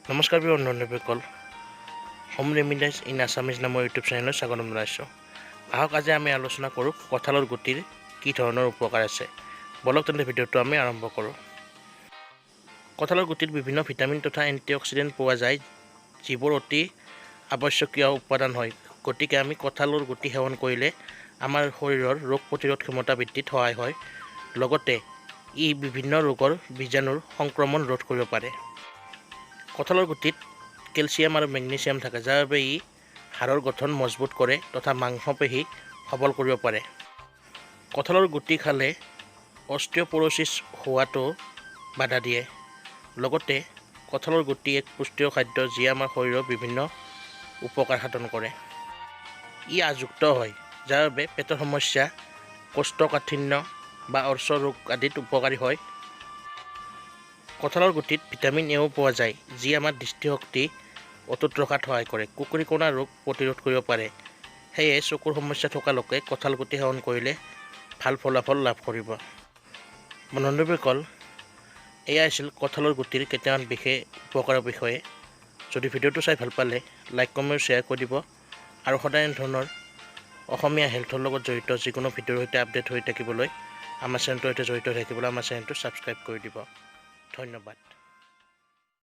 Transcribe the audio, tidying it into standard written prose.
নমস্কাৰ বন্ধুসকল, home ৰেমিডাইজ in Assamese নামৰ ইউটিউব চেনেলত স্বাগতম জনাইছোঁ। আহক আজি আমি আলোচনা কৰোঁ কঁঠালৰ গুটিৰ কি ধৰণৰ উপকাৰ আছে। বলক তেন্তে ভিডিঅ'টো আমি আৰম্ভ কৰোঁ। কঁঠালৰ গুটিত বিভিন্ন ভিটামিন তথা এণ্টিঅক্সিডেণ্ট পোৱা যায়, যিবোৰ অতি আৱশ্যকীয় উপাদান হয়। গতিকে আমি কঁঠালৰ গুটি সেৱন কৰিলে আমাৰ শৰীৰৰ ৰোগ প্ৰতিৰোধ ক্ষমতা বৃদ্ধিত সহায় হয়। লগতে ই বিভিন্ন ৰোগৰ বীজাণুৰ সংক্ৰমণ ৰোধ কৰিব পাৰে। কঁঠালৰ গুটিত কেলছিয়াম আৰু মেগনেছিয়াম থাকে, যাৰ বাবে ই হাড়ৰ গঠন মজবুত কৰে তথা মাংসপেশী সবল কৰিব পাৰে। কঁঠালৰ গুটি খালে অস্টিঅ'প'ৰ'চিছ হোৱাটো বাধা দিয়ে। লগতে কঁঠালৰ গুটি এক পুষ্টিকৰ খাদ্য, যিয়ে আমাৰ শৰীৰৰ বিভিন্ন উপকাৰ সাধন কৰে। ই আযুক্ত হয়, যাৰ বাবে পেটৰ সমস্যা, কোষ্ঠকাঠিন্য বা অৰ্শ ৰোগ আদিত উপকাৰী হয়। কঁঠালৰ গুটিত ভিটামিন এও পোৱা যায়, যি আমাৰ দৃষ্টিশক্তি অটুট ৰখাত সহায় কৰে। কুকুৰীকণা ৰোগ প্ৰতিৰোধ কৰিব পাৰে। সেয়ে চকুৰ সমস্যা থকা লোকে কঁঠাল গুটি সেৱন কৰিলে ভাল ফলাফল লাভ কৰিব। বন্ধুসকল, এয়া আছিল কঁঠালৰ গুটিৰ কেইটামান বিশেষ উপকাৰৰ বিষয়ে। যদি ভিডিঅ'টো চাই ভাল পালে লাইক, কমেণ্ট, শ্বেয়াৰ কৰি দিব আৰু সদায় এনেধৰণৰ অসমীয়া হেল্থৰ লগত জড়িত যিকোনো ভিডিঅ'ৰ সৈতে আপডেট হৈ থাকিবলৈ, আমাৰ চেনেলটোৰ সৈতে জড়িত হৈ থাকিবলৈ আমাৰ চেনেলটো ছাবস্ক্ৰাইব কৰি দিব। ধন্যবাদ।